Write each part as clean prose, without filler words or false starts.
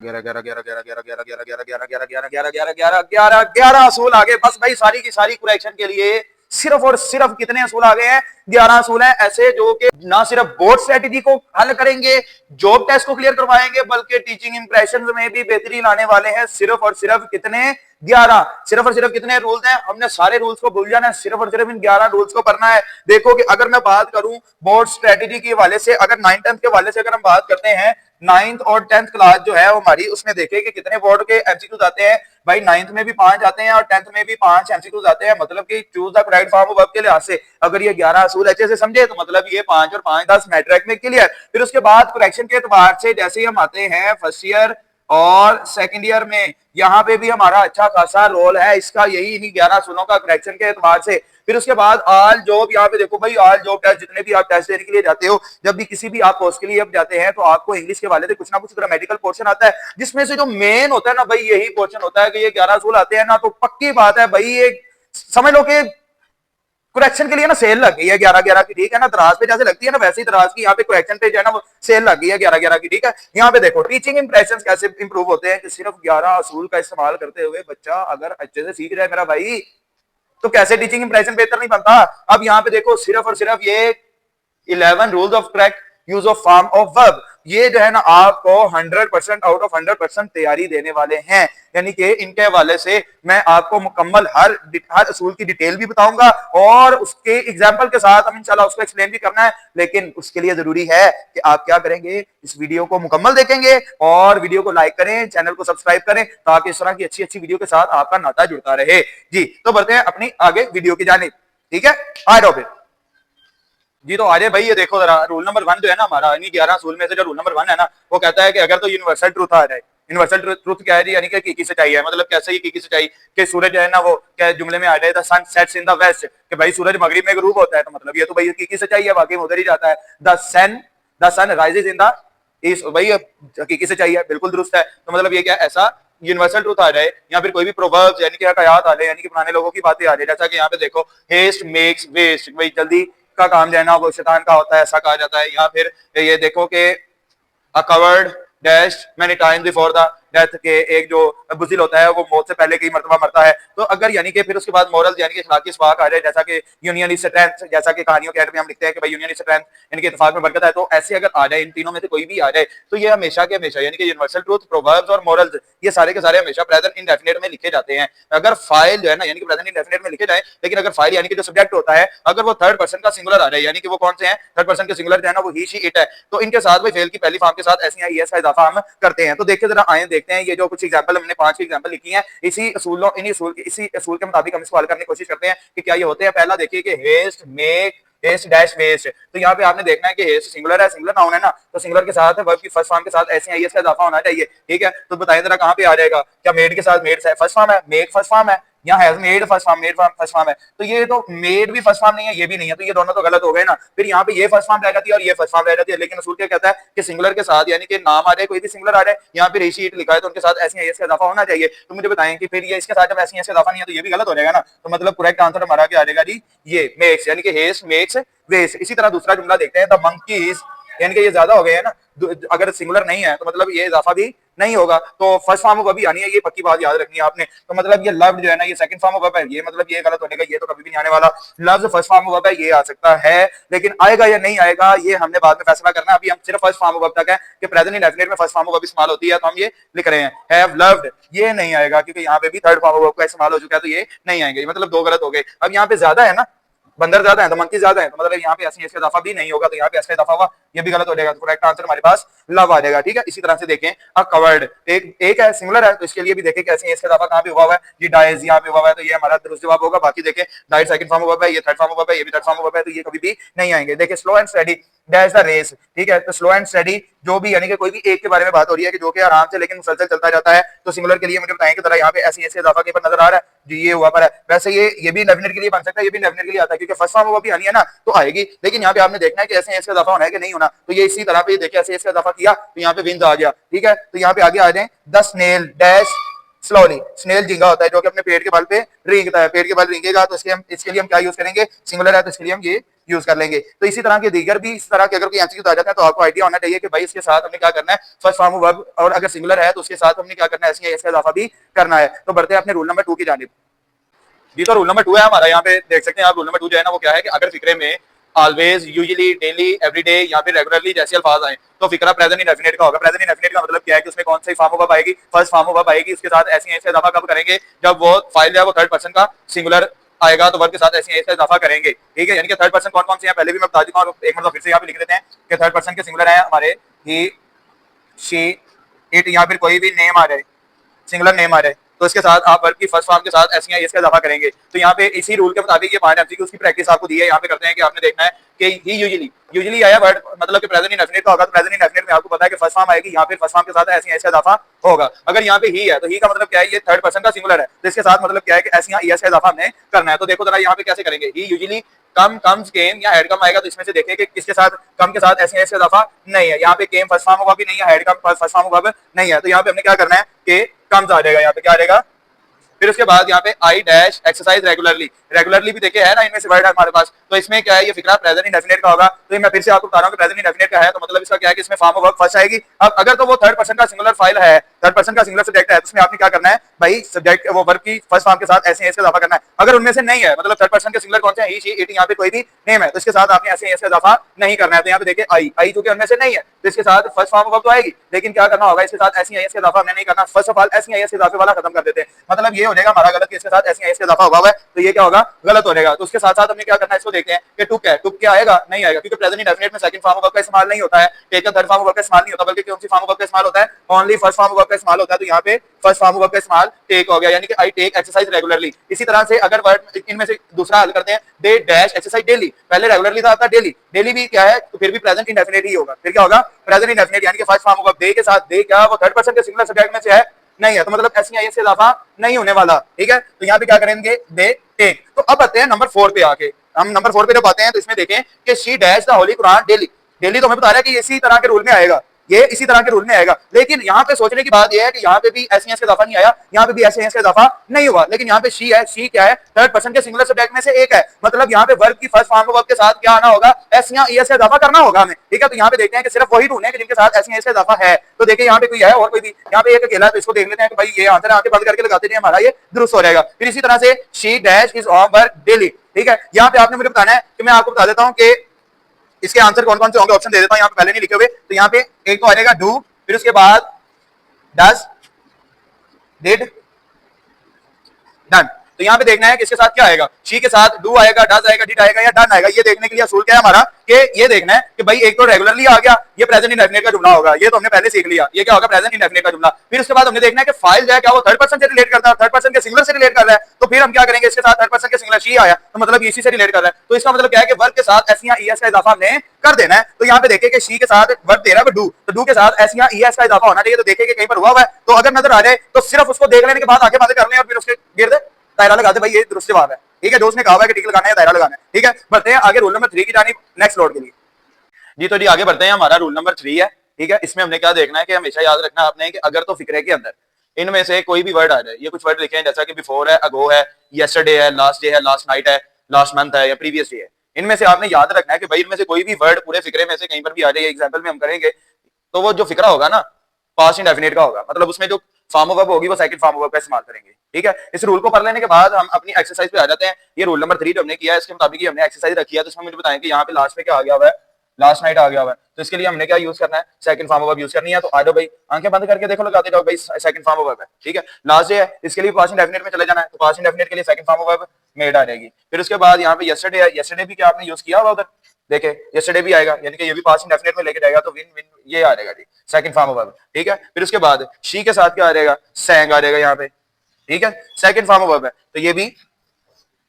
ग्यारह असूल आ गए बस भाई, सारी की सारी करेक्शन के लिए सिर्फ और सिर्फ कितने असूल आ गए हैं? 11 असूल हैं ऐसे जो कि ना सिर्फ बोर्ड स्ट्रेटेजी को हल करेंगे, जॉब टेस्ट को क्लियर करवाएंगे, बल्कि टीचिंग इंप्रेशन में भी बेहतरी लाने वाले हैं। सिर्फ और सिर्फ कितने? 11। सिर्फ और सिर्फ कितने रूल्स हैं? हमने सारे रूल्स को भूल जाना है, सिर्फ और सिर्फ इन 11 रूल्स को पढ़ना है। देखो कि अगर मैं बात करूं बोर्ड स्ट्रेटेजी के हवाले से, अगर 9th 10th के हवाले से अगर हम बात करते हैं, 9th और 10th क्लास जो है वो हमारी, उसमें देखे कि कितने बोर्ड के एमसीक्यूज आते हैं भाई। 9th में भी 5 आते हैं और 10th में भी 5 एमसीक्यूज आते हैं। मतलब कि choose the correct form of verb के लिहाज से अगर ये 11 असूल अच्छे से समझे तो मतलब ये 5 और 5 10 मैट्रिक में क्लियर। फिर उसके बाद करेक्शन के एतबार से जैसे ही हम आते हैं फर्स्ट ईयर और सेकंड ईयर में, यहाँ पे भी हमारा अच्छा खासा रोल है इसका, यही इन्हीं 11 असूलों का करेक्शन के एतबार से। फिर उसके बाद ऑल जॉब, यहाँ पे देखो भाई ऑल जॉब टेस्ट, जितने भी आप टेस्ट देने के लिए जाते हो, जब भी किसी भी आप पोस्ट के लिए अब जाते हैं तो आपको इंग्लिश के वाले से कुछ ना कुछ ग्रामेटिकल पोर्शन आता है, जिसमें से जो मेन होता है ना भाई यही पोर्शन होता है कि ये 11 असूल आते हैं ना, तो पक्की बात है भाई ये समझ लो कि करेक्शन के लिए ना सेल लग गई है 11-11 की, ठीक है ना। दराज पे जैसे लगती है ना वैसे ही दराज की यहाँ पे करेक्शन पे जो है ना वो सेल लग गई है 11-11 की, ठीक है। यहाँ पे देखो टीचिंग इंप्रेशन कैसे इंप्रूव होते हैं कि सिर्फ 11 असूल का इस्तेमाल करते हुए बच्चा अगर अच्छे से सीख जाए मेरा भाई, तो कैसे टीचिंग इंप्रेशन बेहतर नहीं बनता। अब यहाँ पे देखो सिर्फ और सिर्फ ये 11 rules of correct use of form of verb, ये जो है ना आपको 100% आउट ऑफ 100% तैयारी देने वाले हैं। यानी कि इनके हवाले से मैं आपको मुकम्मल हर असूल की डिटेल भी बताऊंगा और उसके एग्जाम्पल के साथ हम इंशाल्लाह उसको एक्सप्लेन भी करना है। लेकिन उसके लिए जरूरी है कि आप क्या करेंगे, इस वीडियो को मुकम्मल देखेंगे और वीडियो को लाइक करें, चैनल को सब्सक्राइब करें, ताकि इस तरह की अच्छी अच्छी वीडियो के साथ आपका नाता जुड़ता रहे। जी तो बढ़ते हैं अपनी आगे वीडियो की जानिब, ठीक है। आ जाओ फिर जी, तो आजे भाई ये देखो जरा रूल नंबर 1 जो है ना हमारा, यानी 11 असूल में से जो रूल नंबर 1 है ना, वो कहता है कि अगर तो यूनिवर्सल ट्रूथ आ जाए। यूनिवर्सल ट्रूथ क्या है जी? यानी कि की सच्चाई है। मतलब कैसे ही की सच्चाई कि सूरज जो है ना वो क्या जुमले में आ जाए, the sun sets in the west, कि भाई सूरज मगरिब में गरूब होता है, तो मतलब ये तो भाई की सच्चाई है, बाकी उधर ही जाता है। The sun rises in the east, भाई हकीकी सच्चाई है, बिल्कुल दुरुस्त है। तो मतलब ये क्या ऐसा यूनिवर्सल ट्रूथ आ जाए, या फिर कोई भी प्रोवर्ब्स यानी कि हकायात आ जाए, यानी कि पुराने लोगों की बातें आ जाए, जैसा कि यहाँ पे देखो हेस्ट मेक्स वेस्ट, भाई जल्दी का काम जो है ना वो शैतान का होता है, ऐसा कहा जाता है। या फिर ये देखो कि a covered dashed many times before the death के, एक जो बुजिल होता है वो मौत से पहले कई मरतबा मरता है। तो अगर यानी कि फिर उसके बाद मोरल यानी कि अखलाकी सबाक आ जाए, जैसा कि यूनियन इज स्ट्रेंथ, जैसा कि कहानियों के एंड में हम लिखते हैं कि भाई यूनियन इज स्ट्रेंथ यानी कि इत्तेफाक में बरकत है, तो ऐसे अगर आ जाए इन तीनों में से कोई भी आ जाए तो ये हमेशा के हमेशा यानी कि यूनिवर्सल ट्रूथ, प्रोवर्ब्स और मोरल्स ये सारे के सारे हमेशा प्रेजेंट इंडेफिनिट में लिखे जाते हैं। अगर फाइल जो है ना यानी कि प्रेजेंट इंडेफिनिट में लिखे जाए, लेकिन अगर फाइल यानी कि जो सब्जेक्ट होता है अगर वो थर्ड पर्सन का सिंगुलर आ जाए, यानी कि वो कौन से हैं? थर्ड पर्सन के सिंगुलर जो है ना वो ही शी इट है, तो इनके साथ भाई फेल की पहली फॉर्म के साथ ऐसी का इजाफा हम करते हैं। तो देखिए जरा आए देखते हैं ये जो कुछ एग्जांपल हमने 5 की एग्जांपल लिखी है, इसी असूल के मुताबिक हम इसको हल करने की कोशिश करते हैं कि क्या ये होते हैं। पहला देखिए कि haste make haste dash waste, तो यहाँ पे आपने देखना है कि हेस्ट सिंगुलर है, सिंगुलर नाउन है ना, तो सिंगुलर के साथ वर्ब की फर्स्ट फॉर्म के साथ ऐसे आईएस का इजाफा होना चाहिए, ठीक है। तो बताएं जरा कहाँ पे आ जाएगा? क्या मेड के साथ मेड फर्स्ट फॉर्म है, मेक फर्स्ट फॉर्म है, या has made first form, made first form है, तो ये तो मेड भी फर्स्ट फॉर्म नहीं है, ये भी नहीं है, तो ये दोनों तो गलत हो गए ना। फिर यहाँ पे ये फर्स्ट फॉर्म रह जाती है और ये फर्स्ट फॉर्म रह जाती है, लेकिन असूल क्या कहता है कि सिंगुलर के साथ यानी कि नाम आ जाए, कोई भी सिंगुलर आ जाए, यहाँ पे रेशी इट लिखा है तो उनके साथ ऐसी आईएस का इजाफा होना चाहिए। तो मुझे बताएं कि फिर ये इसके साथ जब ऐसी आईएस का इजाफा नहीं है तो ये भी गलत हो जाएगा ना। तो मतलब करेक्ट आंसर हमारा क्या आ जाएगा जी? ये मेक्स, यानी कि हेस्ट मेक्स वेस्ट। इसी तरह दूसरा जुमला देखते हैं, द मंकीज, यानी कि ये ज्यादा हो गए हैं ना, अगर सिंगुलर नहीं है तो मतलब ये इजाफा भी नहीं होगा, तो फर्स्ट फॉर्म ऑफ वर्ब आनी है, ये पक्की बात याद रखनी है आपने। तो मतलब ये लव्ड जो है ना ये सेकंड फॉर्म ऑफ वर्ब है, ये मतलब ये गलत होने का, ये तो कभी भी नहीं आने वाला। Loves first form of verb है, ये आ सकता है, लेकिन आएगा या नहीं आएगा ये हमने बाद में फैसला करना है। अभी हम सिर्फ फर्स्ट फॉर्म ऑफ वर्ब तक है कि प्रेजेंट इंडेफिनिट में फर्स्ट फॉर्म ऑफ वर्ब इस्तेमाल होती है, तो हम ये लिख रहे हैं हैव लव्ड, ये नहीं आएगा क्योंकि यहाँ पे भी थर्ड फॉर्म ऑफ वर्ब का इस्तेमाल हो चुका है, तो ये नहीं आएंगे, मतलब दो गलत हो गए। अब यहाँ पे ज्यादा है ना, बंदर ज्यादा है तो मंकी ज्यादा है, तो मतलब यहाँ पे ऐसी इसका इजाफा भी नहीं होगा, तो यहाँ पे ऐसा इजाफा हुआ, ये भी गलत हो जाएगा। तो करेक्ट आंसर हमारे पास लव आ जाएगा, ठीक है। इसी तरह से देखें अ कवर्ड, एक है सिंगुलर है, तो इसके लिए भी देखें कैसे इसका इजाफा कहाँ पे हुआ है, ये डाइज यहाँ पे हुआ है, तो ये हमारा दुरुस्त जवाब होगा। बाकी देखें डाइट सेकंड फॉर्म हुआ है, ये थर्ड फॉर्म हुआ है, ये भी थर्ड फॉर्म हुआ है, तो ये कभी भी नहीं आएंगे। देखिए slow and steady dash the race, ठीक है। तो स्लो एंड स्टडी जो भी यानी कि कोई भी एक के बारे में बात हो रही है कि जो कि आराम से लेकिन मुसलसल चलता जाता है, तो सिंगुलर के लिए मुझे बताएं कि जरा यहाँ पे ऐसी इजाफा के ऊपर नजर आ रहा है जी, ये हुआ पर है। वैसे ये भी डेफिनेट के लिए बन सकता है, ये भी डेफिनेट के लिए आता है क्योंकि फर्स्ट फॉर्म वो भी आनी है ना, तो आएगी। लेकिन यहाँ पे आपने देखना है कि ऐसे इसका इजाफा होना है कि नहीं होना, तो ये इसी तरह पे देखिए ऐसे इसका इजाफा किया तो यहाँ पे विंड आ गया, ठीक है। तो यहाँ पे आगे आ जाए the snail dash slowly, snail झींगा होता है जो कि अपने पेट के बल पे रेंगता है, पेट के बल रेंगेगा, तो इसके लिए हम क्या यूज करेंगे? सिंगुलर है तो इसके लिए हम ये यूज कर लेंगे। तो इसी तरह के दीगर भी, इस तरह के अगर कोई एमसीक्यू आ जाता है तो आपको आइडिया होना चाहिए कि भाई इसके साथ हमने क्या करना है, फर्स्ट फॉर्म वर्ब, और अगर सिंगुलर है तो उसके साथ हमने क्या करना है, ऐसे इसका इजाफा भी करना है। तो बढ़ते हैं अपने रूल नंबर 2 की जानिब। जी तो रूल नंबर 2 है हमारा, यहाँ पे देख सकते हैं आप। रूल नंबर 2 जो है ना वो क्या है कि अगर फिक्रे में ऑलवेज, यूजुअली, डेली, एवरीडे या फिर रेगुलरली जैसे अल्फाज आए तो फिक्रा प्रेजेंट इंडेफिनिट का होगा। प्रेजेंट इंडेफिनिट का मतलब क्या है कि उसमें कौन सी फॉर्म वर्ब आएगी, फर्स्ट फॉर्म वर्ब आएगी। उसके साथ ऐसी ऐसे इजाफा कब करेंगे, जब वो फाइल है वो थर्ड पर्सन का सिंगुलर आएगा तो वर्ब के साथ ऐसी ऐसे इजाफा करेंगे। ठीक है, यानी कि थर्ड पर्सन कौन कौन से हैं पहले भी मैं बता चुका हूँ, एक मतलब फिर से यहाँ पे लिख देते हैं कि थर्ड पर्सन के सिंगुलर है हमारे ही, शी, इट, या फिर कोई भी नेम आ जाए, सिंगुलर नेम आ जाए तो इसके साथ आप वर्ब की फर्स्ट फॉर्म के साथ ऐसी इसका इजाफा करेंगे। तो यहाँ पे इसी रूल के मुताबिक ये 5 एमसीक्यू उसकी प्रैक्टिस आपको दी है। यहाँ पे करते हैं कि आपने देखना है कि ही यूजुअली आया वर्ड, मतलब कि प्रेजेंट इंडेफिनिट का होगा तो प्रेजेंट इंडेफिनिट में आपको पता है कि फर्स्ट फॉर्म आएगी, यहाँ पे फर्स्ट फॉर्म के साथ ऐसी ऐसा इजाफा होगा। अगर यहाँ पे ही है तो ही का मतलब क्या है, ये थर्ड पर्सन का सिंगुलर है तो इसके साथ मतलब क्या है कि ऐसी का इजाफा हमने करना है। तो देखो जरा यहाँ पे कैसे करेंगे, ही यूजुअली कम, कम्स, केम या हेड कम आएगा तो इसमें से देखिए कि किसके साथ, कम के साथ ऐसे ऐसे इजाफा नहीं है। यहाँ पे केम फर्स्ट फॉर्म होगा भी नहीं है, हेड कम फर्स्ट फॉर्म होगा नहीं है, तो यहाँ पे हमने क्या करना है कि कम्स आ जाएगा, यहाँ पे क्या आ जाएगा। फिर उसके बाद यहाँ पे आई डैश एक्सरसाइज रेगुलरली भी देखे है ना, इनमें से वर्ड है हमारे पास। तो इसमें क्या है, ये फिक्रा प्रेजेंट इंडेफिनिट का होगा। तो मैं फिर से आपको बता रहा हूँ कि प्रेजेंट इंडेफिनिट का है तो मतलब इसका क्या है कि इसमें फॉर्म ऑफ वर्ब फर्स्ट आएगी। अब अगर तो वो थर्ड पर्सन का सिंगुलर फाइल है, थर्ड पर्सन का सिंगुलर सब्जेक्ट है तो उसमें आपने क्या करना है भाई, सब्जेक्ट वो वर्ब की फर्स्ट फॉर्म के साथ ऐसे ऐसे इजाफा करना है। अगर उनमें से नहीं है, मतलब थर्ड पर्सन के सिंगुलर कौन से हैं, ही, शी, इट, यहाँ पे कोई भी नेम है तो इसके साथ आपने ऐसे ऐसे इजाफा नहीं करना है। तो यहाँ पे देखिए आई चूंकि उनमें से नहीं है तो इसके साथ फर्स्ट फॉर्म ऑफ वर्ब तो आएगी, लेकिन क्या करना होगा, इसके साथ ऐसी ऐसे इजाफा हमने नहीं करना। फर्स्ट ऑफ ऑल ऐसी ऐसे इजाफे वाला खत्म कर देते हैं, मतलब ये हो जाएगा हमारा गलत, इसके साथ ऐसी ऐसे इजाफा हुआ है तो ये क्या होगा, गलत हो जाएगा। तो उसके साथ साथ हमने क्या करना है, इसको देखते हैं कि टुक है, टुक क्या आएगा, नहीं आएगा, क्योंकि प्रेजेंट इंडेफिनिट में सेकंड फॉर्म ऑफ वर्ब का इस्तेमाल नहीं होता है, टेक का थर्ड फॉर्म ऑफ वर्ब का इस्तेमाल नहीं होता, बल्कि कौन सी फॉर्म ऑफ वर्ब का इस्तेमाल होता है, only first form of verb का इस्तेमाल होता है। तो यहाँ पे फर्स्ट फॉर्म ऑफ वर्ब का इस्तेमाल टेक हो गया, यानी कि आई टेक एक्सरसाइज रेगुलरली। इसी तरह से अगर वर्ड इनमें से दूसरा हल करते हैं, दे डैश एक्सरसाइज डेली, पहले रेगुलरली था, आता डेली, डेली भी क्या है तो फिर भी प्रेजेंट इंडेफिनिट ही होगा। फिर क्या होगा, प्रेजेंट इंडेफिनिट, यानी कि फर्स्ट फॉर्म ऑफ वर्ब दे के साथ, दे क्या वो थर्ड पर्सन के सिंगुलर सब्जेक्ट में से है नहीं है, तो मतलब ऐसी आई से इजाफा नहीं होने वाला। ठीक है, तो यहाँ पे क्या करेंगे, दे टेक। तो अब आते हैं नंबर 4 पे। आके हम नंबर 4 पे जब आते हैं तो इसमें देखें कि she dash the Holi Quran daily, daily तो हमें बता रहा है कि इसी तरह के रूल में आएगा, ये इसी तरह के रूल में आएगा। लेकिन यहाँ पे सोचने की बात यह है कि यहाँ पे भी ऐसे ऐसे इजाफा नहीं आया, यहाँ पे भी ऐसे ऐसे इजाफा नहीं हुआ, लेकिन यहाँ पे शी है, शी क्या है, थर्ड पर्सन के सिंगुलर सब्जेक्ट में से एक है, मतलब यहाँ पे वर्ब की फर्स्ट फॉर्म वर्ब के साथ क्या आना होगा, ऐसे इजाफा करना होगा हमें। ठीक है, तो यहाँ पे देखते हैं कि सिर्फ वही ढूंढने जिनके साथ ऐसे ऐसे इजाफा है। तो देखिए यहाँ पे कोई है और कोई भी, यहाँ पे एक अकेला है तो इसको देख लेते हैं कि भाई ये आंसर आके बंद करके लगाते हैं, हमारा ये दुरुस्त हो जाएगा। फिर इसी तरह से she dash is on work daily. ठीक है, यहाँ पे आपने मुझे बताना है कि मैं आपको बता देता हूँ कि इसके आंसर कौन कौन से होंगे, ऑप्शन दे देता हूं, यहाँ पे पहले नहीं लिखे हुए। तो यहाँ पे एक तो आ जाएगा डू, फिर उसके बाद डज, डिड, डन। तो यहाँ पे देखना है कि इसके साथ क्या आएगा, शी के साथ डू आएगा, डज आएगा, डिड आएगा या डन आएगा। ये देखने के लिए असूल क्या है हमारा कि ये देखना है कि भाई एक तो रेगुलरली आ गया, ये प्रेजेंट इंडेफिनिट का जुमला होगा, ये तो हमने पहले सीख लिया, ये क्या होगा, प्रेजेंट इंडेफिनिट का जुमला। फिर उसके बाद हमने देखना है कि फाइल जो है क्या वो थर्ड पर्सन से रिलेट करता है, थर्ड पर्सन के सिंगुलर से रिलेट कर रहा है। तो फिर हम क्या करेंगे, इसके साथ थर्ड पर्सन के सिंगुलर शी आया तो मतलब इसी से रिलेट कर रहा है, तो इसका मतलब क्या है कि वर्ब के साथ एस या ईएस का इजाफा हमने कर देना है। तो यहाँ पे देखिए कि शी के साथ वर्ब दे रहा है डू, तो डू के साथ एस या ईएस का इजाफा होना चाहिए। तो देखिए कि कहीं पर हुआ हुआ है तो अगर नजर आ जाए तो सिर्फ उसको देख लेने के बाद आगे बातें कर लें और फिर उसके गिर्द दायरा लगा दे, भाई ये दुरुस्त जवाब है। ठीक है, जो उसने कहा है कि टिक लगाना है, दायरा लगाना है। ठीक है, बढ़ते हैं आगे रूल नंबर 3 की जानिब नेक्स्ट लोड के लिए। जी तो जी आगे बढ़ते हैं, हमारा रूल नंबर 3 है। ठीक है, इसमें हमने क्या देखना है कि हमेशा याद रखना आपने कि अगर तो फिक्रे के अंदर इनमें से कोई भी वर्ड आ जाए, ये कुछ वर्ड लिखे हैं जैसा कि बिफोर है, अगो है, येस्टरडे है, लास्ट डे है, लास्ट नाइट है, लास्ट मंथ है या प्रीवियस डे है, इनमें से आपने याद रखना है कि भाई इनमें से कोई भी वर्ड पूरे फिक्रे में से कहीं पर भी आ जाए। एग्जाम्पल में हम करेंगे तो वो जो फिक्रा होगा ना पास्ट इंडेफिनिट का होगा, मतलब उसमें जो फॉर्म ऑफ वर्ब होगी वो सेकंड फॉर्म ऑफ वर्ब का इस्तेमाल करेंगे। ठीक है, इस रूल को पढ़ लेने के बाद हम अपनी एक्सरसाइज पे आ जाते हैं। ये रूल नंबर 3 जो हमने किया है इसके मुताबिक हमने एक्सरसाइज रखी है। तो इसमें मुझे बताएं कि यहाँ पे लास्ट में क्या आ गया हुआ है, लास्ट नाइट आ गया हुआ है, तो इसके लिए हमने क्या यूज करना है, second form of verb use करनी है। तो आ जाओ भाई, आंखें बंद करके देखो, लगाते जाओ भाई, सेकंड फॉर्म ऑफ वर्ब है। ठीक है, लास्ट डे है, इसके लिए पास्ट इंडेफिनिट में चले जाना है, तो पास्ट इंडेफिनिट के लिए सेकंड फॉर्म ऑफ वर्ब मेड आ जाएगी। फिर उसके बाद यहाँ पे यस्टरडे है, यस्टरडे भी क्या आपने यूज किया हुआ उधर, देखे यस्टरडे भी आएगा, यानी कि ये भी पास्ट इंडेफिनिट में लेके जाएगा, तो विन विन ये आ जाएगा जी, सेकंड फॉर्म ऑफ वर्ब। ठीक है, फिर उसके बाद शी के साथ क्या आ जाएगा, सैंग आ जाएगा यहाँ पे। ठीक है, सेकंड फॉर्म ऑफ वर्ब है, तो ये भी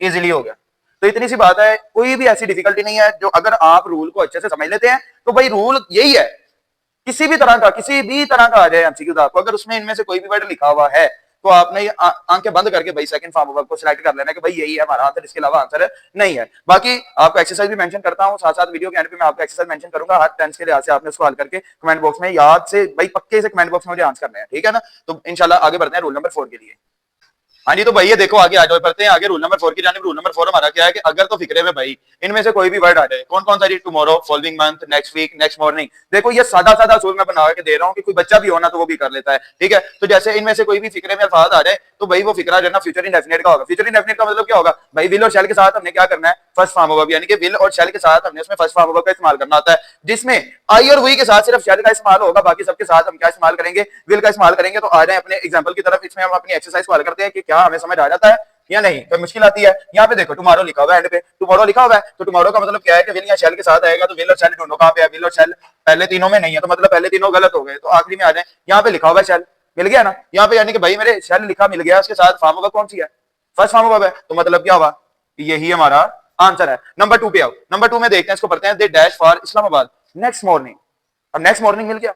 इजीली हो गया। तो इतनी सी बात है, कोई भी ऐसी डिफिकल्टी नहीं है। जो अगर आप रूल को अच्छे से समझ लेते हैं तो भाई रूल यही है, किसी भी तरह का आ जाए एमसीक्यू आपको, अगर उसमें इनमें से कोई भी वर्ड लिखा हुआ है तो आपने आंखें बंद करके भाई सेकंड फॉर्म ऑफ वर्ब को सिलेक्ट कर लेना कि भाई यही है हमारा आंसर, इसके अलावा आंसर नहीं है। बाकी आपको एक्सरसाइज भी मेंशन करता हूं, साथ साथ वीडियो के एंड पे मैं आपको एक्सरसाइज मेंशन करूंगा। हर टेंस के लिहाज से आपने उसको हल करके कमेंट बॉक्स में याद से भाई पक्के से कमेंट बॉक्स में मुझे आंसर करना है। ठीक है ना, तो इंशाल्लाह आगे बढ़ते हैं रूल नंबर 4 के लिए। हाँ जी, तो भाई ये देखो आगे आ जाओ, पढ़ते हैं आगे रूल नंबर 4 की जानिब। रूल नंबर 4 हमारा क्या है कि अगर तो फिक्रे में भाई इनमें से कोई भी वर्ड आ जाए, कौन कौन सा जी, tomorrow, following month, next week, next morning. देखो ये सादा सादा असूल मैं बना के दे रहा हूँ कि कोई बच्चा भी हो ना तो वो भी कर लेता है, ठीक है। तो जैसे इनमें से कोई भी फिक्रे में अल्फाज आ जाए तो भाई वो फिक्रा जो है ना फ्यूचर इंडेफिनिट का होगा। फ्यूचर इंडेफिनिट का मतलब क्या होगा भाई, विल और शैल के साथ हमने क्या करना है, फर्स्ट फॉर्म वर्ब, यानी कि विल और शैल के साथ हमने उसमें फर्स्ट फॉर्म वर्ब का इस्तेमाल करना होता है, जिसमें आई और वी के साथ सिर्फ शैल का इस्तेमाल होगा, बाकी सबके साथ हम क्या इस्तेमाल करेंगे, विल का इस्तेमाल करेंगे। तो आ जाए अपने एग्जांपल की तरफ, इसमें हम अपनी एक्सरसाइज सॉल्व करते हैं कि क्या हमें समझ आ जाता है या नहीं, कोई मुश्किल आती है। यहाँ पे देखो टुमारो लिखा हुआ है, एंड पे टुमारो लिखा हुआ है, तो टुमारो का मतलब क्या है कि विल या शैल के साथ आएगा। तो विल और शैल ढूंढो कहाँ पे है, विल और शैल पहले तीनों में नहीं है, तो मतलब पहले तीनों गलत हो गए, तो आखिरी में आ जाए। यहाँ पे लिखा हुआ है शैल, मिल गया ना यहाँ पे, यानी कि भाई मेरे शैल लिखा मिल गया, उसके साथ फॉर्म वर्ब कौन सी है, फर्स्ट फॉर्म वर्ब है, तो मतलब क्या हुआ, यही हमारा आंसर है। नंबर 2 पे आओ, नंबर 2 में देखते हैं, इसको पढ़ते हैं, they dash for Islamabad next morning. अब नेक्स्ट मॉर्निंग मिल गया,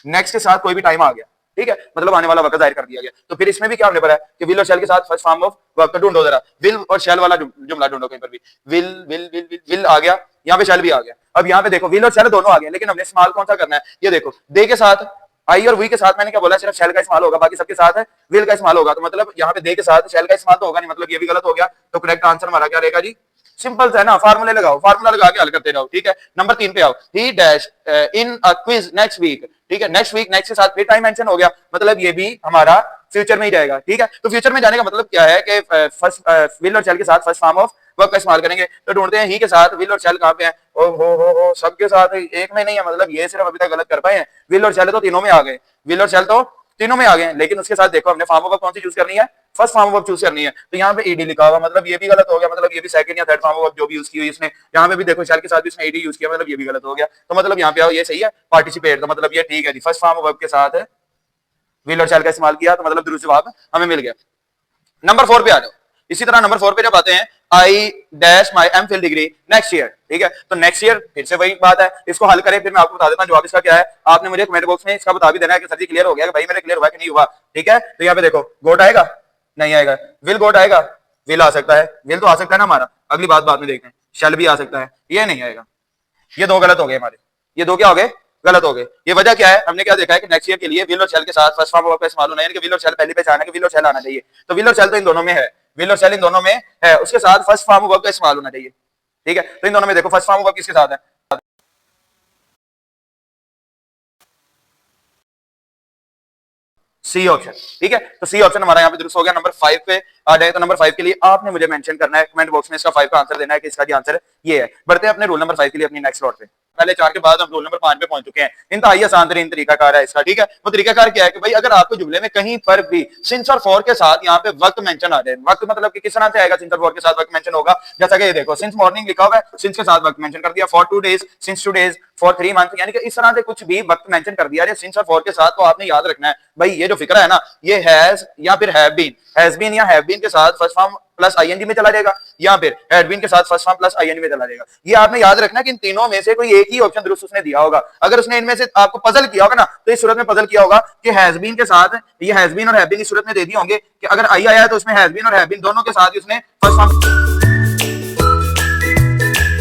नेक्स्ट के साथ कोई भी टाइम आ गया, ठीक है, मतलब आने वाला वक्त जाहिर कर दिया गया। तो फिर इसमें भी क्या हमने पढ़ा है कि विल और शैल के साथ फर्स्ट फॉर्म ऑफ वर्ब ढूंढो जरा, विल और शैल वाला जुमला ढूंढो कहीं पर भी, will will will will will आ गया, यहाँ पे शैल भी आ गया। अब यहाँ पे देखो विल और शैल दोनों आ गए, लेकिन हमने इस्तेमाल कौन सा करना है, ये देखो दे के साथ आई और वी के साथ मैंने क्या बोला, सिर्फ शैल का इस्तेमाल होगा, बाकी सबके साथ है विल का इस्तेमाल होगा। तो मतलब यहाँ पे दे के साथ शैल का इस्तेमाल तो होगा नहीं, मतलब ये भी गलत हो गया। तो करेक्ट आंसर हमारा क्या रहेगा जी, सिंपल है ना, फार्मूले लगाओ, फार्मूला लगा के हल करते जाओ, ठीक है। नंबर 3 पे आओ, he dash in a quiz next week, ठीक है, नेक्स्ट वीक नेक्स्ट के साथ फिर टाइम मेंशन हो गया, मतलब ये भी हमारा फ्यूचर में ही जाएगा, ठीक है। तो फ्यूचर में जाने का मतलब क्या है कि फर्स्ट विल और शैल के साथ फर्स्ट फॉर्म ऑफ वर्ब का इस्तेमाल करेंगे। तो ढूंढते हैं ही के साथ विल और शैल कहाँ पे है, ओ हो सबके साथ एक में नहीं है, मतलब ये सिर्फ अभी तक गलत कर पाए हैं। विल और शैल तो तीनों में आ गए, विल और शैल तो तीनों में आ गए, लेकिन उसके साथ देखो हमने फॉर्म ऑफ वर्ब कौन सी चूज करनी है, फर्स्ट फॉर्म वर्ब चूज करनी है। तो यहाँ पे ईडी लिखा हुआ, मतलब ये भी गलत हो गया, मतलब ये भी सेकंड या थर्ड फॉर्म वर्ब जो भी यूज की हुई इसने, यहाँ पे भी देखो शैल के साथ भी इसने ईडी यूज किया, मतलब ये भी गलत हो गया। तो मतलब यहाँ पे आओ, ये सही है पार्टिसिपेट, तो मतलब ये ठीक है जी, फर्स्ट फॉर्म वर्ब के साथ विल और शैल का इस्तेमाल किया, तो मतलब दुरुस्त जवाब हमें मिल गया। नंबर 4 पे आ जाओ, इसी तरह नंबर 4 पे जब आते हैं, I dash my M Phil degree next year, ठीक है। तो नेक्स्ट ईयर फिर से वही बात है, इसको हल करें, फिर मैं आपको बता देता हूँ जवाब इसका क्या है। आपने मुझे कमेंट बॉक्स में इसका बता भी देना है कि सर जी क्लियर हो गया, कि भाई मेरे क्लियर हुआ कि नहीं हुआ, ठीक है। तो यहाँ पे देखो गोट आएगा, नहीं आएगा, विल गोट आएगा, विल आ सकता है, विल तो आ सकता है ना हमारा, अगली बात बाद में देखते हैं, शैल भी आ सकता है, ये नहीं आएगा। ये दो गलत हो गए हमारे, ये दो क्या हो गए, गलत हो गए। ये वजह क्या है, हमने क्या देखा है कि नेक्स्ट ईयर के लिए विल और शैल के साथ फर्स्ट फॉर्म वर्ब का इस्तेमाल होना है, यानी कि विल और शैल पहली पहचान है कि विल और शैल आना चाहिए। तो विल और शैल तो इन दोनों में है, विल और शैल इन दोनों में है, उसके साथ फर्स्ट फॉर्म वर्ब का इस्तेमाल होना चाहिए, ठीक है। तो इन दोनों में देखो फर्स्ट फॉर्म वर्ब किसके साथ है, सी ऑप्शन, ठीक है। तो सी ऑप्शन हमारा यहाँ पे दुरुस्त हो गया। नंबर 5 पे आ जाए, तो नंबर 5 के लिए आपने मुझे मेंशन करना है कमेंट बॉक्स में, इसका 5 का आंसर देना है कि इसका आंसर ये है। बढ़ते हैं अपने रूल नंबर 5 के लिए अपनी नेक्स्ट स्लॉट पे, पहले 4 के बाद हम रूल नंबर 5 पे पहुंच चुके हैं। इंतहाई आसान तरीन तरीकाकार है इसका, ठीक है। वो तरीकाकार क्या है कि भाई अगर आपको जुमले में कहीं पर भी सिंस और फॉर के साथ यहाँ पे वक्त मेंशन आ जाए, वक्त मतलब कि किस तरह से आएगा, सिंस और फॉर के साथ वक्त मेंशन होगा, जैसा कि ये देखो सिंस मॉर्निंग लिखा हुआ है, सिंस के साथ वक्त मेंशन कर दिया, for 2 days, since 2 days, for 3 month, यानी कि इस तरह से कुछ भी वक्त मेंशन कर दिया सिंस और फॉर के साथ। तो आपने याद रखना है भाई ये जो फिक्रा है ना, ये हैज या फिर हैज बीन या हैव बीन के साथ फर्स्ट फॉर्म प्लस आईएनजी में चला जाएगा, या फिर हैड बीन के साथ फर्स्ट फॉर्म प्लस आईएनजी में चला जाएगा। ये आपने याद रखना कि इन तीनों में से कोई एक ही ऑप्शन दुरुस्त उसने दिया होगा। अगर उसने इनमें से आपको पजल किया होगा ना, तो इस सूरत में पजल किया होगा कि हैज बीन के साथ, ये हैज बीन और हैव बीन इस सूरत में दे दिए होंगे कि अगर आई आया है तो उसमें हैज बीन और हैव बीन दोनों के साथ ही उसने फर्स्ट फॉर्म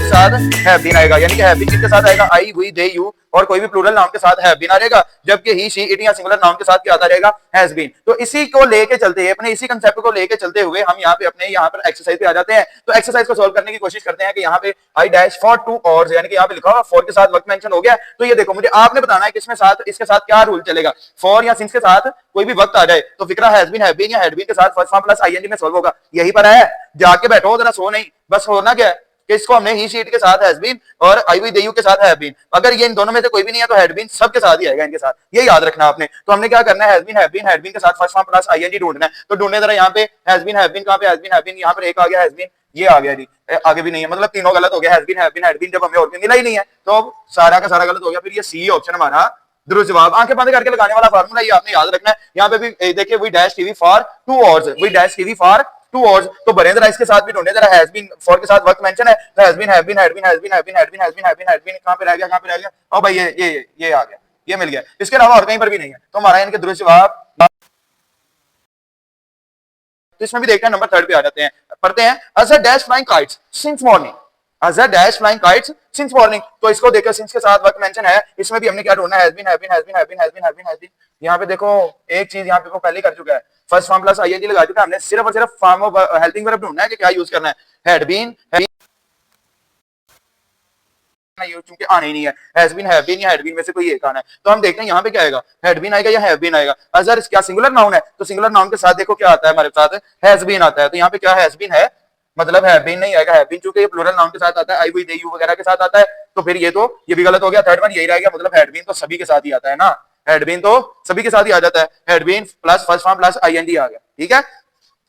साथ हैव बीन आएगा, यानी कि हैव बीन किसके साथ आएगा, आई वी दे यू, और कोई भी प्लूरल नाउन के साथ हैव बीन आ जाएगा, जबकि ही शी इट या सिंगुलर नाउन के साथ क्या आता रहेगा, हैज बीन। तो इसी को लेके चलते हैं, अपने इसी कंसेप्ट को लेके चलते हुए हम यहाँ पे अपने यहाँ पर एक्सरसाइज पे आ जाते हैं। तो एक्सरसाइज को सॉल्व करने की कोशिश करते हैं कि यहाँ पे आई डैश फॉर 2 आवर्स, यानी कि यहाँ पे लिखा हुआ फॉर के साथ वक्त मेंशन हो गया। तो ये देखो मुझे आपने बताना है कि इसमें साथ इसके साथ क्या रूल चलेगा, फॉर या सिंस के साथ कोई भी वक्त आ जाए तो फिक्रा हैज बीन, हैव बीन या हैड बीन के साथ फर्स्ट फॉर्म प्लस आईएनजी में सॉल्व होगा। यही पर है, जाके बैठो जरा, सो नहीं, बस होना क्या है कि इसको हमने ही शीट के साथ हैज बीन और आई वी दे यू के साथ हैव बीन, अगर ये इन दोनों में से कोई भी नहीं है तो हैड बीन सबके साथ ही आएगा इनके साथ, ये याद रखना आपने। तो हमने क्या करना है, has been have been had been के साथ फर्स्ट फॉर्म प्लस आईएनजी ढूंढना है। तो ढूंढने जरा, यहाँ पे हैज बीन हैव बीन कहां पे, हैज बीन हैव बीन यहाँ पर एक आ गया, हैज बीन ये आ गया जी, आगे भी नहीं है, मतलब तीनों गलत हो गया, has been have been had been, जब हमें और मिला ही नहीं है तो सारा का सारा गलत हो गया। फिर ये सी ऑप्शन हमारा दुरुस्त जवाब। आंखें बंद करके लगाने वाला फार्मूला ये आपने याद रखना है। यहाँ पे भी देखिए we dash TV for 2 hours, we dash TV for 2 hours, तो बने जरा इसके साथ भी ढूंढे जरा, हैज बीन फॉर के साथ वक्त मेंशन है, तो has been have been had been has been have been had been has been have been had been कहां पे रह गया, कहां पे रह गया, ओ भाई ये आ गया, ये मिल गया, इसके अलावा और कहीं पर भी नहीं है। तो हमारा इनके दुरुस्त जवाब। तो इसमें भी देखते हैं नंबर 3 पे आ जाते हैं, पढ़ते हैं, as a dash flying kites since morning, Azhar dash flying kites since morning। तो इसको देखो, since के साथ वर्क मेंशन है, इसमें भी हमने क्या ढूंढना है, has been। यहाँ पे देखो एक चीज यहाँ पे वो पहले कर चुका है, फर्स्ट फॉर्म प्लस आईएनजी लगा चुका है, हमने सिर्फ और सिर्फ फॉर्म ऑफ हेल्पिंग वर्ब ढूंढना है कि क्या यूज करना है, हैड बीन चूंकि आने ही नहीं है, हैज बीन, हैव बीन या हैड बीन में से कोई एक आना है। तो हम देखते हैं यहाँ पे क्या आएगा, हैड बीन आएगा या हैव बीन आएगा। अजहर क्या सिंगुलर नाउन है, तो सिंगुलर नाउन के साथ देखो क्या आता है हमारे साथ, हैज बीन आता है। तो यहाँ पे क्या हैज बीन है, मतलब हैव बीन नहीं आएगा, हैव बीन चूंकि ये प्लूरल नाउन के साथ आता है, आई, वी, दे, यू वगैरह के साथ आता है, तो फिर ये भी गलत हो गया। थर्ड वन यही रह गया, मतलब हैड बीन तो सभी के साथ ही आता है ना, हैड बीन तो सभी के साथ ही आ जाता है, had been plus first form plus ING आ गया, ठीक है।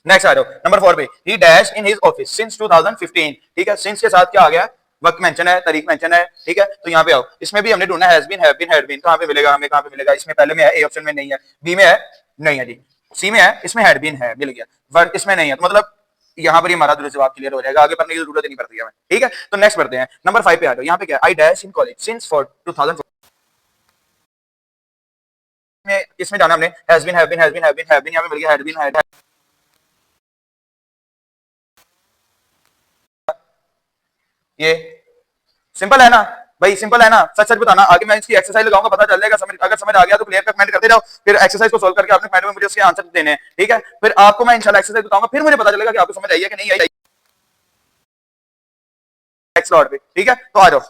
नेक्स्ट आ जाओ नंबर 4 पे, he dash in his office since 2015, ठीक है। सिंस के साथ क्या आ गया, वक्त मेंशन है, तारीख मेंशन है, ठीक है। तो यहाँ पे आओ, इसमें भी हमने ढूंढना है has been, have been, had been. कहां पे मिलेगा हमें, कहां पे मिलेगा, इसमें पहले में है, ए ऑप्शन में नहीं है, बी में है नहीं है जी, सी में है, इसमें हैड बीन है, मिल गया, वर्ड इसमें नहीं है, तो मतलब यहाँ पर हमारा दूसरा जवाब क्लियर हो जाएगा, आगे पढ़ने की जरूरत नहीं पड़ती है, ठीक है। तो नेक्स्ट पढ़ते हैं नंबर 5 पे आ जाओ। यहाँ पे क्या, I dash in college since 2004, इसमें जाना हमने has been, have been, has been, have been, have been, यहाँ पे मिल गया हैड बीन, हैड, ये सिंपल है ना भाई, सिंपल है ना, सच सच बताना। आगे मैं इसकी एक्सरसाइज लगाऊंगा, पता चल जाएगा, अगर समझ आ गया तो क्लियर कर कमेंट करते जाओ, फिर एक्सरसाइज को सोल्व करके आपने कमेंट में मुझे उसके आंसर देने हैं, ठीक है। फिर आपको मैं इंशाल्लाह एक्सरसाइज बताऊंगा, फिर मुझे पता चलेगा कि आपको समझ आई है कि नहीं आई नेक्स्ट स्लॉट पे, ठीक है। तो आ जाओ,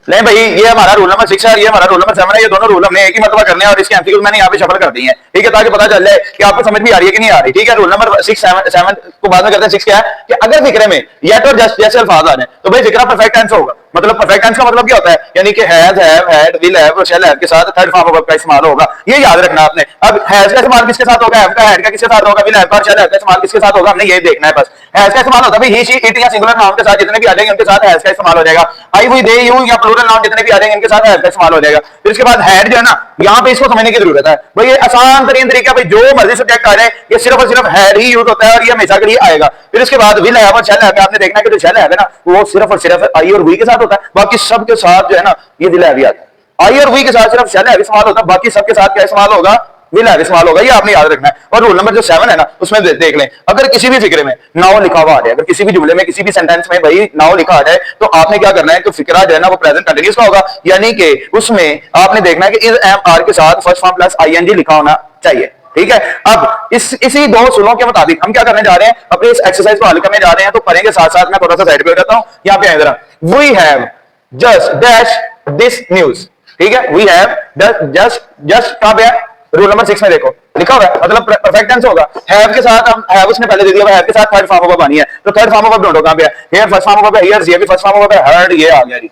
ले भाई, ये हमारा रूल नंबर 6 है, ये हमारा रूल नंबर 7 है, ये दोनों रूल हमने एक ही मतलब करने हैं और इसके एमसीक्यूज मैंने यहाँ पे शफल कर दी है, ठीक है, ताकि पता चल जाए कि आपको समझ भी आ रही है कि नहीं आ रही, ठीक है। रूल नंबर 6 7 को बाद में करते हैं। 6 क्या है कि अगर फिक्रे में येट और जस्ट जैसे अल्फाज आ जाए तो भाई फिक्रा परफेक्ट टेंस होगा। मतलब परफेक्ट टेंस का मतलब क्या होता है, यानी कि has, have, had, will have और शैल हैव के साथ थर्ड फॉर्म ऑफ वर्ब का इस्तेमाल होगा, ये याद रखना आपने। अब हैज का इस्तेमाल किसके साथ होगा, हैव का, हैड का किसके साथ होगा, विल हैव का और शैल हैव का इस्तेमाल किसके साथ होगा, हमने ये देखना है बस। हैज का इस्तेमाल होता है भाई ही, शी, इट या सिंगुलर नाउन के साथ जितने भी आ जाएंगे उनके साथ हैज का इस्तेमाल हो जाएगा। आई, वी, दे, यू या प्लूरल नाउन जितने भी आ जाएंगे उनके साथ हैज का इस्तेमाल हो जाएगा। फिर इसके बाद हैड जो है ना, यहाँ पे इसको समझने की जरूरत है भाई, ये आसान तरीन तरीका, भाई जो मर्जी सब्जेक्ट आ जाए ये सिर्फ और सिर्फ हैड ही यूज होता है और ये हमेशा के लिए आएगा। फिर इसके बाद विल हैव और शैल हैव, आपने देखना है कि जो शैल हैव है ना वो सिर्फ और सिर्फ आई और वी के साथ होता है, बाकी सब के साथ जो है ना ये विल हैव आता है। आई और वी के साथ सिर्फ शैल हैव इस्तेमाल होता है, बाकी सबके साथ क्या इस्तेमाल होगा, विल हैव इस्तेमाल होगा, ये आपने याद रखना है। और रूल नंबर जो 7 है ना उसमें देख लें, अगर किसी भी फिक्रे में नाउ लिखा हुआ आ जाए, अगर किसी भी जुमले में किसी भी सेंटेंस में भाई नाउ लिखा आ जाए तो आपने क्या करना है कि फिक्रा जो है ना वो प्रेजेंट कंटीन्यूअस का होगा, यानी कि उसमें आपने देखना है कि इज, एम, आर के साथ फर्स्ट फॉर्म प्लस आईएनजी लिखा होना चाहिए, ठीक है। अब इसी दो सुलों के मुताबिक हम क्या करने जा रहे हैं, अपने इस एक्सरसाइज को हल करने जा रहे हैं, तो पढ़ेंगे साथ साथ। मैं थोड़ा सा साइड पे हो जाता हूं, यहाँ पे आए जरा, we have just dash this news, ठीक है। वी हैव जस्ट कहां पे है, रूल नंबर 6 में देखो लिखा हुआ है, मतलब परफेक्ट टेंस होगा। हैव के साथ हम हैव उसने पहले दे दिया, हैव के साथ थर्ड फॉर्म ऑफ वर्ब आनी है, तो थर्ड फॉर्म ऑफ वर्ब ढूंढो कहां पे है, here first form of verb है, हियर ये भी फर्स्ट फॉर्म ऑफ वर्ब है, हर्ड ये आ गया जी,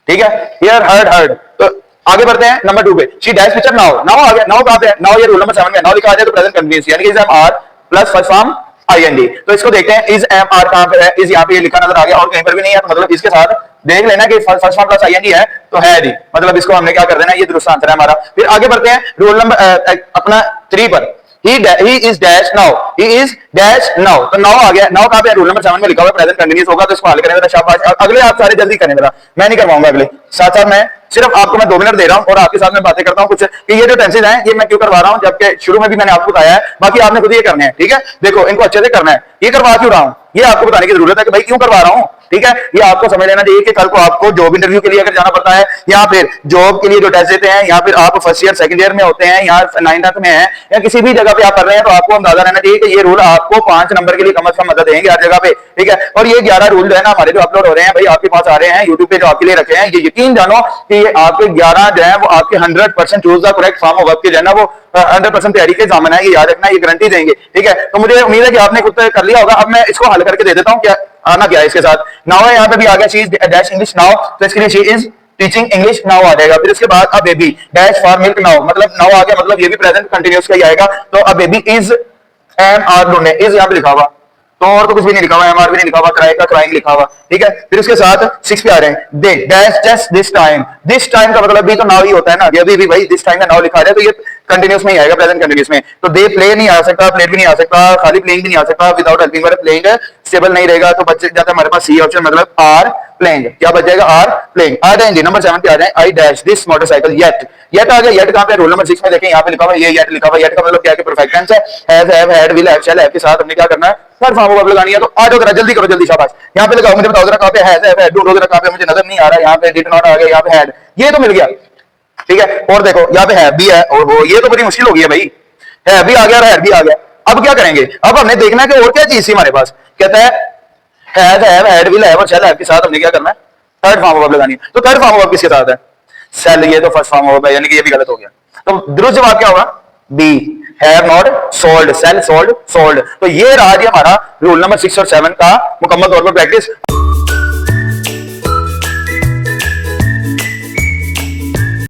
ठीक है, हियर हर्ड। तो आगे बढ़ते हैं नंबर 2 पे, she dash picture now, now आ गया, नाउ कहां पे है, नाउ ये रूल नंबर 7 में, नाउ लिखा आ जाए तो प्रेजेंट कंटीन्यूअस, यानी कि is, am, are plus first form ING. तो इसको देखते हैं, इज, एम, आर कहां पे है, इज यहाँ पे ये लिखा नजर आ गया और कहीं पर भी नहीं है, तो मतलब इसके साथ देख लेना कि फर्स्ट फॉर्म प्लस आईएनडी है तो है जी, मतलब इसको हमने क्या कर देना, ये दुरुस्त आंसर है हमारा। फिर आगे बढ़ते हैं रूल नंबर अपना 3 पर, he is dash now, he is dash now, तो now आ गया, now कहां पे है, रूल नंबर 7 में लिखा हुआ है, प्रेजेंट कंटीन्यूअस होगा, तो इसको हल करेंगे। शाबाश, अगले आप सारे जल्दी करें मेरा, मैं नहीं करवाऊंगा अगले, साथ साथ मैं सिर्फ आपको मैं 2 मिनट दे रहा हूं और आपके साथ में बातें करता हूं कुछ कि ये जो टेंसेज हैं ये मैं क्यों करवा रहा हूं, जबकि शुरू में भी मैंने आपको बताया है, बाकी आपने खुद ये करने हैं, ठीक है। देखो इनको अच्छे से करना है, ये करवा क्यों रहा हूं ये आपको बताने की जरूरत है कि भाई क्यों करवा रहा हूं, ठीक है। ये आपको समझ लेना चाहिए कि कल को आपको जॉब इंटरव्यू के लिए अगर जाना पड़ता है या फिर जॉब के लिए जो टेस्ट देते हैं, या फिर आप फर्स्ट ईयर सेकंड ईयर में होते हैं या 9th में है या किसी भी जगह पे आप कर रहे हैं, तो आपको अंदाजा रहना चाहिए कि ये रूल आपको 5 नंबर के लिए कम से कम मदद देंगे हर जगह पे, ठीक है। और ये 11 रूल जो है ना हमारे जो अपलोड हो रहे हैं भाई आपके पास आ रहे हैं यूट्यूब पे, जो आपके लिए रखे हैं, ये यकीन जानो कि ये आपके 11 जो है वो आपके 100% choose the correct form of verb के जो है ना वो 100% तैयारी के जामन है, ये याद रखना, ये गारंटी देंगे, ठीक है। तो मुझे उम्मीद है कि आपने खुद कर लिया होगा। अब मैं इसको हल करके दे देता हूं, क्या आना क्या है इसके साथ, नाउ है, यहाँ पे भी आ गया, she is dash English now, तो इसके लिए she is teaching English now आ जाएगा। फिर इसके बाद a baby dash for milk now, मतलब नाउ आ गया, मतलब ये भी प्रेजेंट कंटीन्यूअस का ही आएगा, तो a baby is, am, are ढूंढे, इज यहाँ पे लिखा हुआ, तो और तो कुछ भी नहीं लिखा हुआ, एमआर भी नहीं लिखा हुआ, क्राई का क्राइंग लिखा हुआ, ठीक है। फिर उसके साथ 6 पे आ रहे हैं, they dash just this time, this time का मतलब भी तो नाउ ही होता है ना, ये भी भाई दिस टाइम का नाउ लिखा है, तो ये कंटीन्यूअस में ही आएगा, प्रेजेंट कंटीन्यूअस में। तो दे प्ले नहीं आ सकता, प्लेड भी नहीं आ सकता, खाली प्लेइंग भी नहीं आ सकता, without helping verb playing stable नहीं रहेगा, तो बच जाता है हमारे पास सी ऑप्शन, मतलब आर प्लेइंग, क्या बच जाएगा, आर प्लेइंग। आ जाएंगे नंबर 7 पे आ जाए, I dash this motorcycle yet, yet आ गया, येट कहां पे, रोल नंबर 6 में देखें, यहाँ पे लिखा हुआ है, ये येट लिखा हुआ है, येट का मतलब क्या है, परफेक्ट टेंस है, has, have, had, will have, shall have के साथ हमने क्या करना है, थर्ड फॉर्म ऑफ वर्ब लगानी है तो आ जाओ जरा जल्दी करो, जल्दी शाबाश। यहाँ पे लगाओ, मुझे बताओ जरा कहाँ पे है, ढूंढो जरा कहाँ पे, मुझे नजर नहीं आ रहा। यहाँ पे डिड नॉट आ गया, यहाँ पे हैड, ये तो मिल गया, ठीक है। और देखो यहाँ पे है भी है, और वो ये तो बड़ी मुश्किल हो गई है भाई, है भी आ गया और हैड भी आ गया। अब क्या करेंगे, अब हमने देखना है कि और क्या चीज थी हमारे पास। कहता है has have had will have और शैल हैव के साथ हमने क्या करना है, थर्ड फॉर्म ऑफ वर्ब लगानी है। तो थर्ड फॉर्म ऑफ वर्ब किसके साथ है, सेल, ये तो फर्स्ट फॉर्म ऑफ वर्ब है, यानी कि ये भी गलत हो गया। तो दुरुस्त जवाब क्या होगा, B, have not sold, sell sold sold. तो ये रहा जी हमारा रूल नंबर 6 और 7 का मुकम्मल तौर पर प्रैक्टिस।